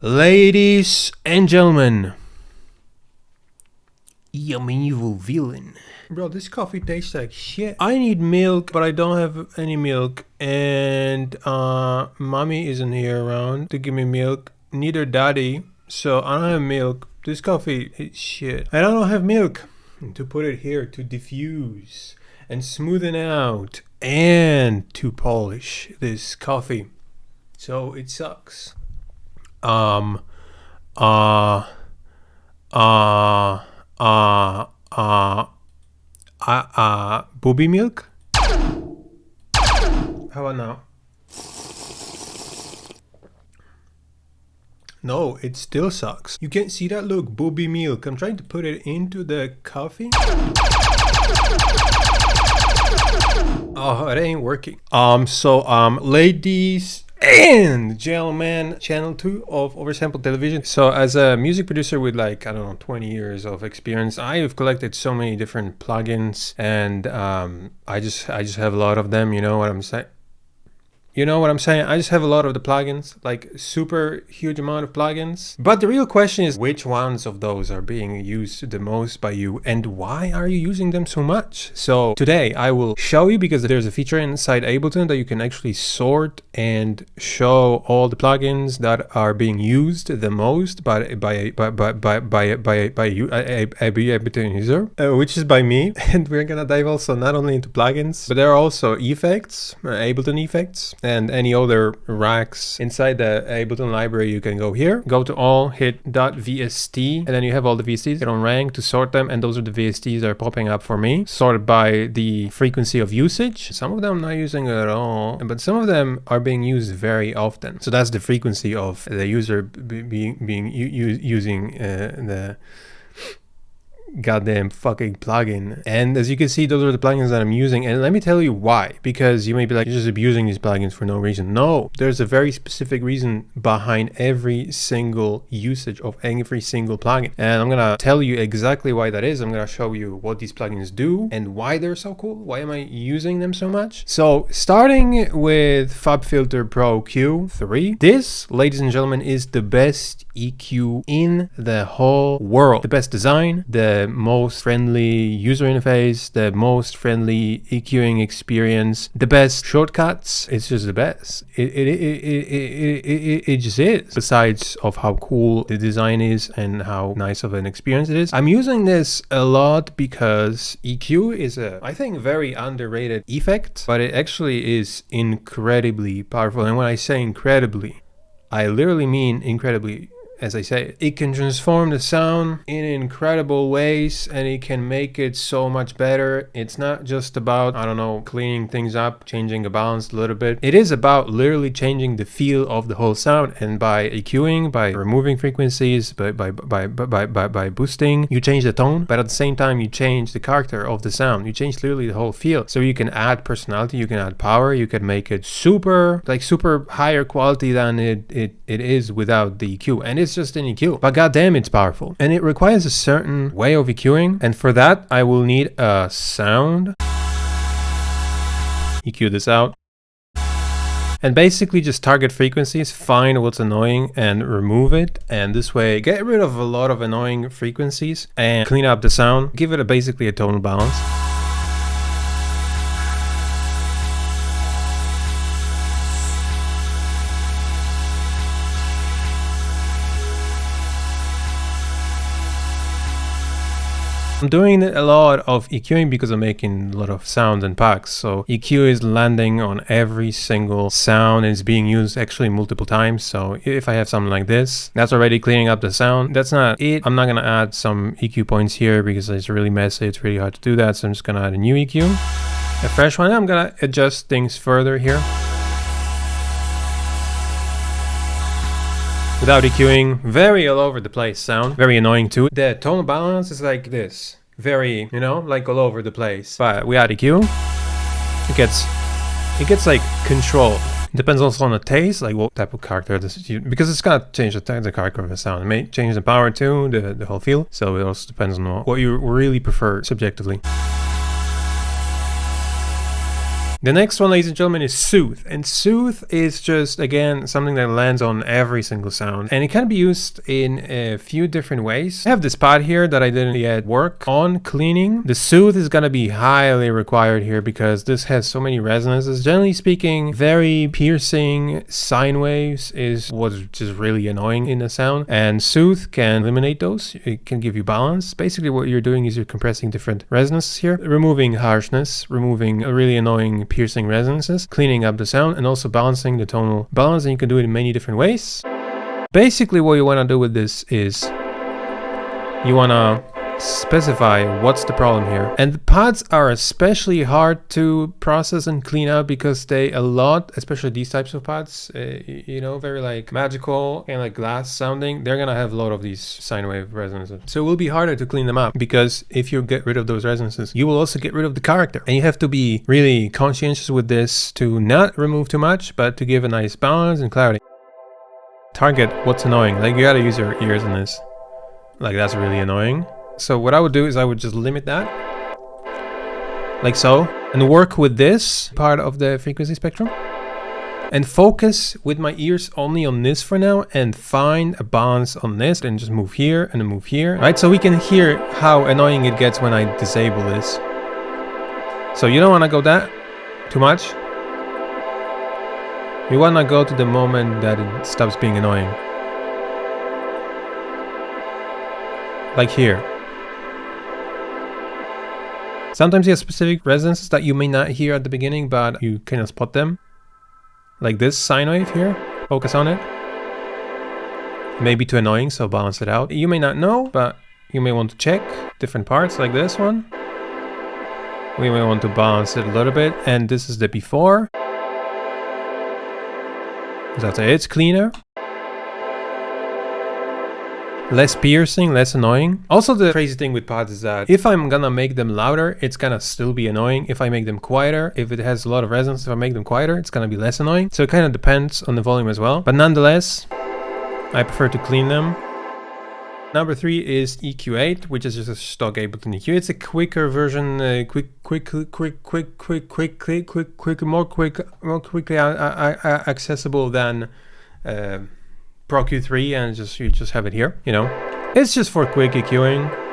Ladies and gentlemen, I'm an evil villain. Bro, this coffee tastes like shit. I need milk, but I don't have any milk. And mommy isn't here around to give me milk. Neither daddy. So I don't have milk. This coffee is shit. I don't have milk. And to put it here to diffuse and smoothen out and to polish this coffee. So it sucks. Uh, uh, uh, booby milk? How about now? No, it still sucks. You can't see that? Look, booby milk. I'm trying to put it into the coffee. Oh, it ain't working. Ladies and gentlemen, channel 2 of Oversampled television. So as a music producer with 20 years of experience, I have collected so many different plugins, and I just have a lot of them. You know what I'm saying? I just have a lot of the plugins, like super huge amount of plugins. But the real question is, which ones of those are being used the most by you, and why are you using them so much? So today I will show you, because there's a feature inside Ableton that you can actually sort and show all the plugins that are being used the most by a Ableton user, which is by me. And we're gonna dive also not only into plugins, but there are also effects, Ableton effects, and any other racks inside the Ableton library. You can go here, go to all, hit .vst, and then you have all the VSTs. Hit on rank to sort them, and those are the VSTs that are popping up for me, sorted by the frequency of usage. Some of them I'm not using at all, but some of them are being used very often. So that's the frequency of the user using the goddamn fucking plugin. And as you can see, those are the plugins that I'm using, and let me tell you why. Because you may be like, you're just abusing these plugins for no reason. No, there's a very specific reason behind every single usage of every single plugin, and I'm gonna tell you exactly why that is. I'm gonna show you what these plugins do and why they're so cool. Why am I using them so much? So starting with FabFilter Pro Q3, this, ladies and gentlemen, is the best EQ in the whole world. The best design, the most friendly user interface, the most friendly EQing experience, the best shortcuts. It's just the best. It just is. Besides of how cool the design is and how nice of an experience it is, I'm using this a lot because EQ is I think very underrated effect, but it actually is incredibly powerful. And when I say incredibly, I literally mean incredibly. As I say, it can transform the sound in incredible ways, and it can make it so much better. It's not just about, I don't know, cleaning things up, changing the balance a little bit. It is about literally changing the feel of the whole sound, and by EQing, by removing frequencies, by boosting, you change the tone, but at the same time you change the character of the sound. You change literally the whole feel. So you can add personality, you can add power, you can make it super higher quality than it is without the EQ. And it's just an EQ, but goddamn, it's powerful, and it requires a certain way of EQing, and for that I will need a sound. EQ this out, and basically just target frequencies, find what's annoying and remove it, and this way get rid of a lot of annoying frequencies and clean up the sound, give it basically a tonal balance. I'm doing a lot of EQing because I'm making a lot of sounds and packs. So EQ is landing on every single sound and it's being used actually multiple times. So if I have something like this, that's already cleaning up the sound. That's not it. I'm not going to add some EQ points here because it's really messy. It's really hard to do that. So I'm just going to add a new EQ, a fresh one. I'm going to adjust things further here. Without EQing, very all over the place sound, very annoying too. The tonal balance is like this, very, like all over the place. But without EQ, it gets like controlled. It depends also on the taste, like what type of character this is, because it's gonna change the character of the sound. It may change the power too, the whole feel. So it also depends on what you really prefer subjectively. The next one, ladies and gentlemen, is soothe. And soothe is just, again, something that lands on every single sound. And it can be used in a few different ways. I have this pod here that I didn't yet work on cleaning. The soothe is going to be highly required here because this has so many resonances. Generally speaking, very piercing sine waves is what's just really annoying in the sound. And soothe can eliminate those. It can give you balance. Basically, what you're doing is you're compressing different resonances here, removing harshness, removing a really annoying piercing resonances, cleaning up the sound, and also balancing the tonal balance. And you can do it in many different ways. Basically, what you want to do with this is you want to specify what's the problem here. And the pods are especially hard to process and clean out because they especially these types of pods, you know, very like magical and like glass sounding, they're gonna have a lot of these sine wave resonances. So it will be harder to clean them up because if you get rid of those resonances, you will also get rid of the character. And you have to be really conscientious with this to not remove too much, but to give a nice balance and clarity. Target what's annoying. Like, you gotta use your ears in this. Like, that's really annoying. So what I would do is I would just limit that, like so, and work with this part of the frequency spectrum and focus with my ears only on this for now and find a balance on this and just move here and then move here, right? So we can hear how annoying it gets when I disable this. So you don't want to go that too much. You want to go to the moment that it stops being annoying. Like here. Sometimes you have specific resonances that you may not hear at the beginning, but you kind of spot them. Like this sine wave here, focus on it. Maybe too annoying, so balance it out. You may not know, but you may want to check different parts like this one. We may want to balance it a little bit, and this is the before. That's it, it's cleaner. Less piercing, less annoying. Also, the crazy thing with pods is that if I'm gonna make them louder, it's gonna still be annoying. If I make them quieter, if it has a lot of resonance, if I make them quieter, it's gonna be less annoying. So it kind of depends on the volume as well. But nonetheless, I prefer to clean them. Number 3 is EQ8, which is just a stock Ableton EQ. It's a quicker version, more quickly accessible than Pro Q3, and you just have it here, you know. It's just for quick EQing.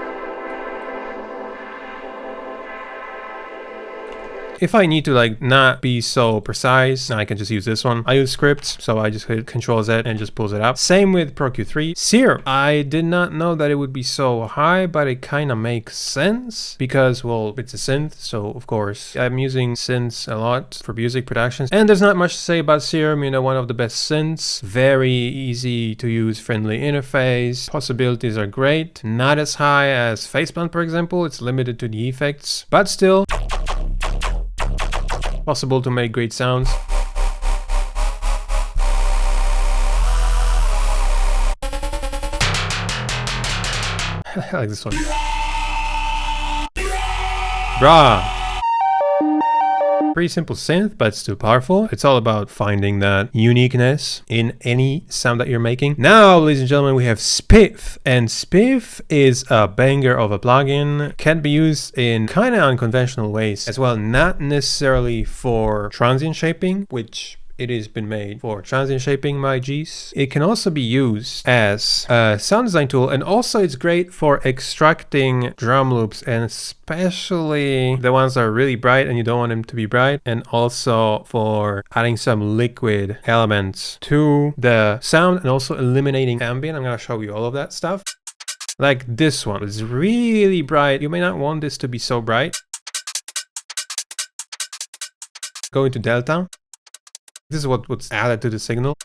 If I need to like not be so precise, I can just use this one. I use scripts, so I just hit Control Z and just pulls it up. Same with Pro Q3. Sear, I did not know that it would be so high, but it kind of makes sense because, well, it's a synth, so of course I'm using synths a lot for music productions. And there's not much to say about Sear. You know, one of the best synths, very easy to use, friendly interface, possibilities are great. Not as high as Faceplant, for example. It's limited to the effects, but still possible to make great sounds. I like this one. Brah! Pretty simple synth, but still powerful. It's all about finding that uniqueness in any sound that you're making. Now, ladies and gentlemen, we have Spiff. And Spiff is a banger of a plugin. Can be used in kind of unconventional ways as well. Not necessarily for transient shaping, which it has been made for transient shaping, my G's. It can also be used as a sound design tool, and also it's great for extracting drum loops, and especially the ones that are really bright and you don't want them to be bright, and also for adding some liquid elements to the sound and also eliminating ambient. I'm gonna show you all of that stuff. Like this one, it's really bright. You may not want this to be so bright. Go into delta. This is what's added to the signal,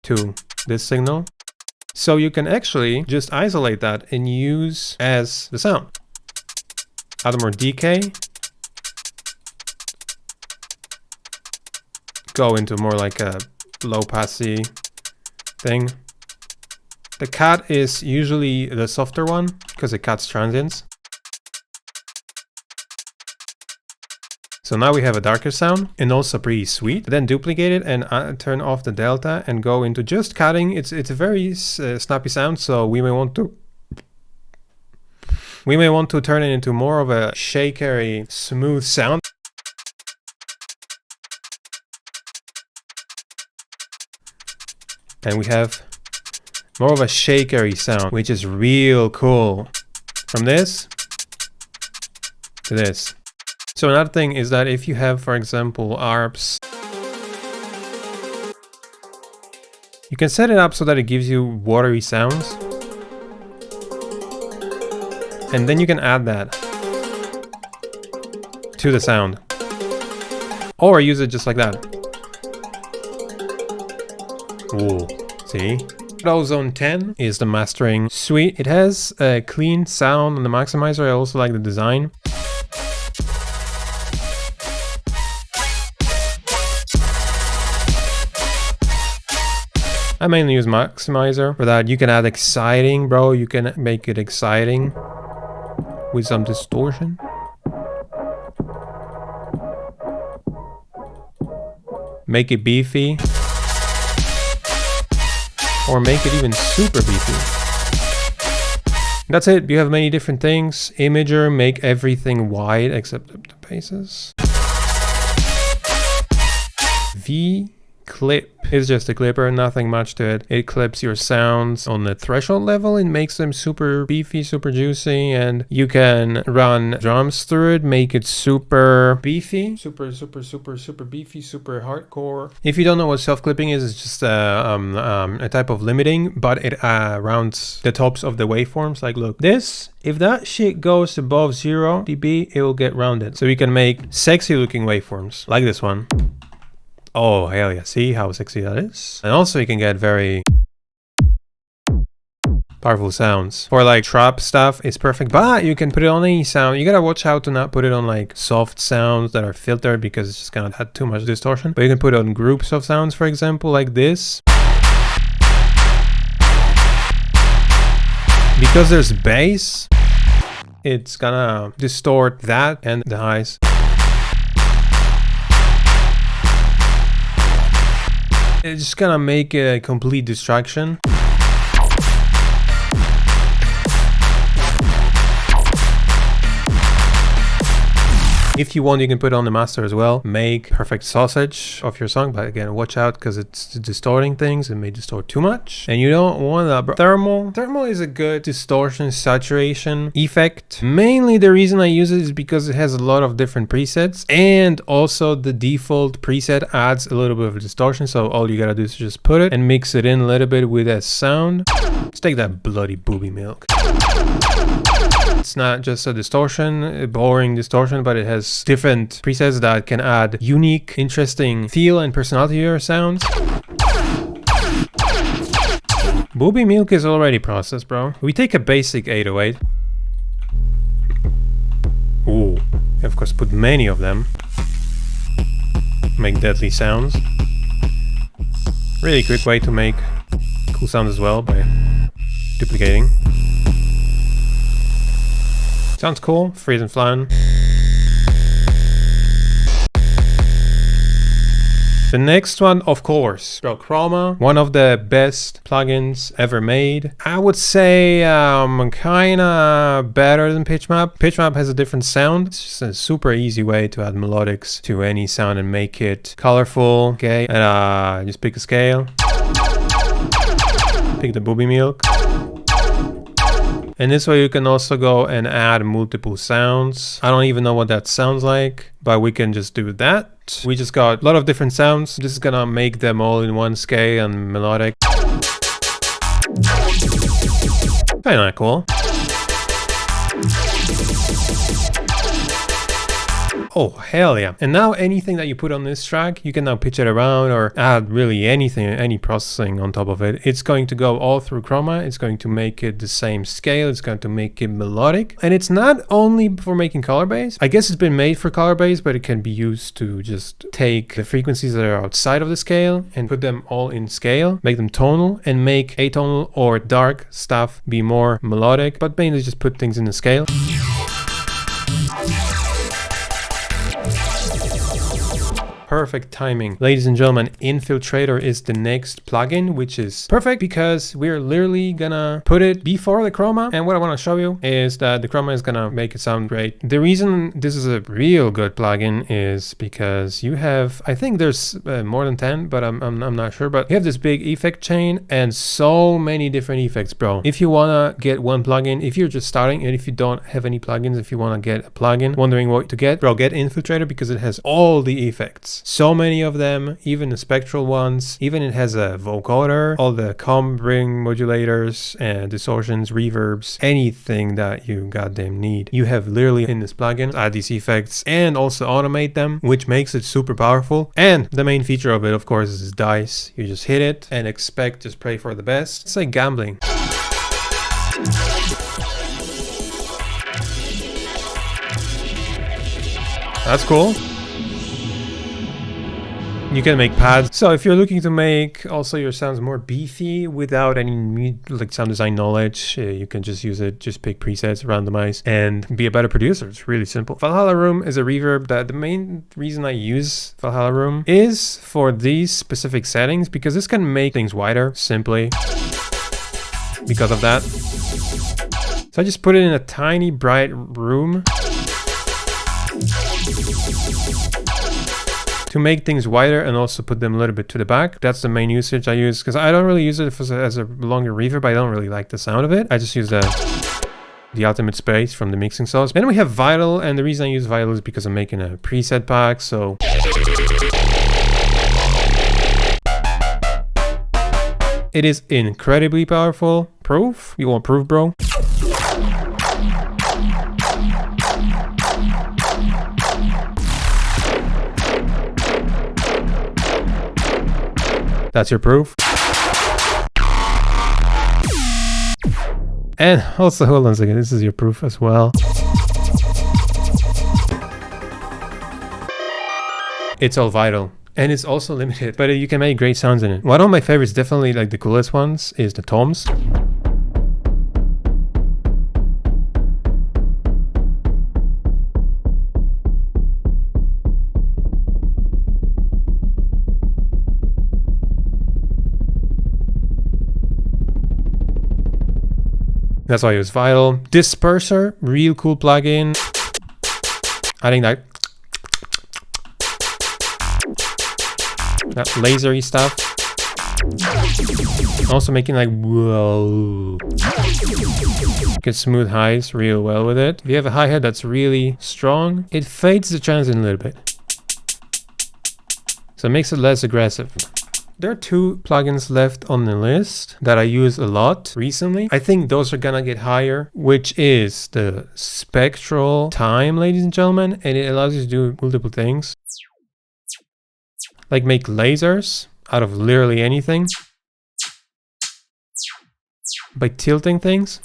to this signal. So you can actually just isolate that and use as the sound. Add more decay. Go into more like a low passy thing. The cut is usually the softer one because it cuts transients. So now we have a darker sound and also pretty sweet. Then duplicate it and turn off the delta and go into just cutting. It's a very snappy sound, so we may want to turn it into more of a shakery, smooth sound. And we have more of a shakery sound, which is real cool. From this to this. So another thing is that if you have, for example, ARPs, you can set it up so that it gives you watery sounds. And then you can add that to the sound. Or use it just like that. Ooh, see? Ozone 10 is the mastering suite. It has a clean sound on the maximizer. I also like the design. I mainly use maximizer for that. You can add exciting, bro. You can make it exciting with some distortion. Make it beefy. Or make it even super beefy. That's it. You have many different things. Imager, make everything wide except the bases. V clip is just a clipper, nothing much to it. It clips your sounds on the threshold level. It makes them super beefy, super juicy, and you can run drums through it, make it super beefy, super beefy, super hardcore. If you don't know what self-clipping is, it's just a type of limiting, but it rounds the tops of the waveforms. Like, look, this, if that shit goes above 0 dB, it will get rounded. So you can make sexy looking waveforms like this one. Oh, hell yeah. See how sexy that is? And also you can get very powerful sounds. For like trap stuff, it's perfect, but you can put it on any sound. You gotta watch out to not put it on like soft sounds that are filtered because it's just gonna have too much distortion. But you can put it on groups of sounds, for example, like this. Because there's bass, it's gonna distort that and the highs. It's just gonna make a complete distraction. If you want, you can put it on the master as well. Make perfect sausage of your song, but again, watch out because it's distorting things. It may distort too much, and you don't want that. Thermal is a good distortion saturation effect. Mainly the reason I use it is because it has a lot of different presets, and also the default preset adds a little bit of distortion. So all you gotta do is just put it and mix it in a little bit with a sound. Let's take that bloody booby milk. It's not just a distortion, a boring distortion, but it has different presets that can add unique, interesting feel and personality to your sounds. Booby milk is already processed, bro. We take a basic 808. Ooh, of course, put many of them. Make deadly sounds. Really quick way to make cool sounds as well by duplicating. Sounds cool, freeze and flan. The next one, of course, bro, Chroma, one of the best plugins ever made. I would say kinda better than PitchMap. PitchMap has a different sound. It's just a super easy way to add melodics to any sound and make it colorful. Okay, and just pick a scale. Pick the booby milk. And this way you can also go and add multiple sounds. I don't even know what that sounds like, but we can just do that. We just got a lot of different sounds. This is gonna make them all in one scale and melodic. Kinda cool. Oh, hell yeah. And now anything that you put on this track, you can now pitch it around or add really anything, any processing on top of it. It's going to go all through Chroma. It's going to make it the same scale. It's going to make it melodic. And it's not only for making color bass. I guess it's been made for color bass, but it can be used to just take the frequencies that are outside of the scale and put them all in scale, make them tonal, and make atonal or dark stuff be more melodic, but mainly just put things in the scale. perfect timing. Ladies and gentlemen, Infiltrator is the next plugin, which is perfect because we're literally gonna put it before the chroma. And what I want to show you is that the chroma is gonna make it sound great. The reason this is a real good plugin is because you have, I think there's more than 10, but I'm not sure, but you have this big effect chain and so many different effects, bro. If you wanna get one plugin, if you're just starting and if you don't have any plugins, if you wanna get a plugin, wondering what to get, bro, get Infiltrator because it has all the effects. So many of them, even the spectral ones, even it has a vocoder, all the comb ring modulators and distortions, reverbs, anything that you goddamn need. You have literally in this plugin, add these effects and also automate them, which makes it super powerful. And the main feature of it, of course, is this dice. You just hit it and expect, just pray for the best. It's like gambling. That's cool. You can make pads. So if you're looking to make also your sounds more beefy without any like sound design knowledge, you can just use it, just pick presets, randomize, and be a better producer. It's really simple. Valhalla Room is a reverb that the main reason I use Valhalla Room is for these specific settings, because this can make things wider simply because of that. So I just put it in a tiny bright room to make things wider and also put them a little bit to the back. That's the main usage I use, because I don't really use it as a longer reverb. I don't really like the sound of it. I just use the ultimate space from the mixing sauce. Then we have Vital, and the reason I use Vital is because I'm making a preset pack, so it is incredibly powerful. Proof? You want proof, bro? That's your proof. And also, hold on a second, this is your proof as well. It's all Vital. And it's also limited, but you can make great sounds in it. One of my favorites, definitely like the coolest ones, is the toms. That's why I use Vital. Disperser, real cool plugin. I think that lasery stuff. Also making like whoa. Get smooth highs real well with it. If you have a hi-hat that's really strong, it fades the transient a little bit. So it makes it less aggressive. There are two plugins left on the list that I use a lot recently. I think those are gonna get higher, which is the spectral time, ladies and gentlemen, and it allows you to do multiple things. Like make lasers out of literally anything by tilting things.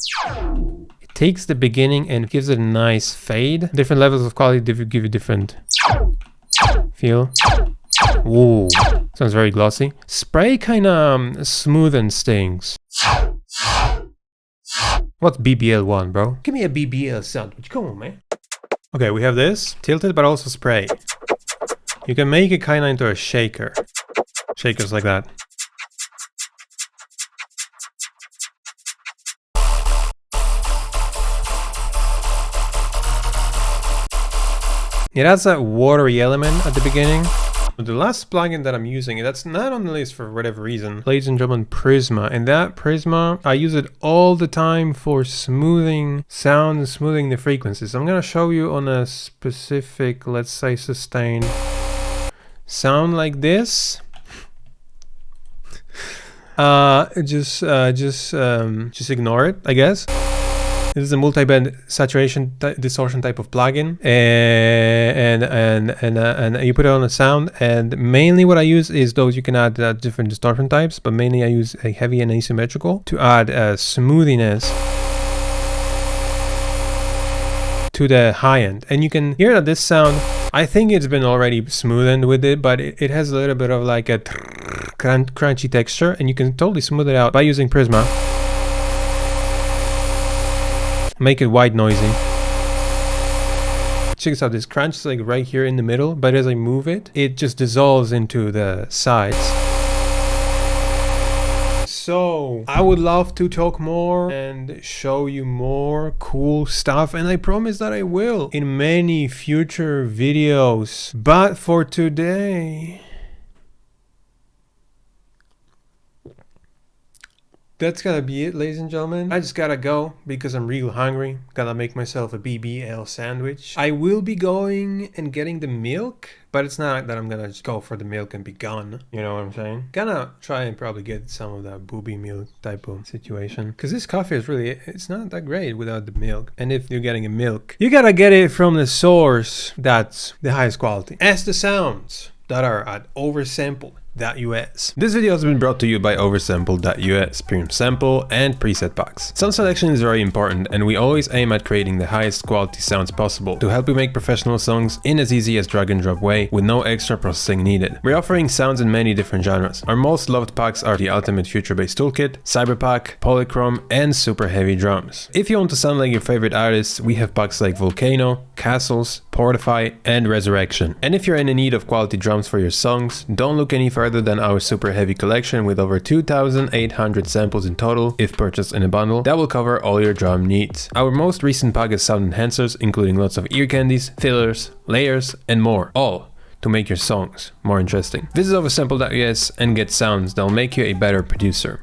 It takes the beginning and gives it a nice fade. Different levels of quality give you different feel. Ooh, sounds very glossy. Spray kind of smoothens things. What's BBL1, bro? Give me a BBL sound. Come on, man. Okay, we have this tilted, but also spray. You can make it kind of into a shaker. Shakers like that. It has that watery element at the beginning. The last plugin that I'm using, that's not on the list for whatever reason, ladies and gentlemen, Prisma. And that Prisma, I use it all the time for smoothing sound and smoothing the frequencies. I'm gonna show you on a specific, let's say, sustain sound like this. Just ignore it, I guess. This is a multi-band saturation distortion type of plugin, and you put it on a sound. And mainly what I use is those. You can add different distortion types, but mainly I use a heavy and asymmetrical to add smoothiness to the high end. And you can hear that this sound, I think it's been already smoothened with it, but it has a little bit of like a crunchy texture, and you can totally smooth it out by using Prisma. Make it white noisy. Check this out, this crunch is like right here in the middle, but as I move it, it just dissolves into the sides. So I would love to talk more and show you more cool stuff, and I promise that I will in many future videos. But for today, that's gotta be it, ladies and gentlemen. I just gotta go because I'm real hungry. Gotta make myself a BBL sandwich. I will be going and getting the milk, but it's not that I'm gonna just go for the milk and be gone. You know what I'm saying? Gonna try and probably get some of that booby milk type of situation. Because this coffee is really, it's not that great without the milk. And if you're getting a milk, you gotta get it from the source that's the highest quality. As the sounds that are at Oversampled.us. This video has been brought to you by Oversampled.us, premium sample and preset packs. Sound selection is very important, and we always aim at creating the highest quality sounds possible to help you make professional songs in as easy as drag and drop way with no extra processing needed. We're offering sounds in many different genres. Our most loved packs are the Ultimate Future Bass Toolkit, Cyberpack, Polychrome, and Super Heavy Drums. If you want to sound like your favorite artists, we have packs like Volcano, Castles, Portify, and Resurrection. And if you're in need of quality drums for your songs, don't look any further than our Super Heavy collection with over 2,800 samples in total if purchased in a bundle that will cover all your drum needs. Our most recent pack is sound enhancers, including lots of ear candies, fillers, layers, and more, all to make your songs more interesting. Visit Oversampled.us and get sounds that'll make you a better producer.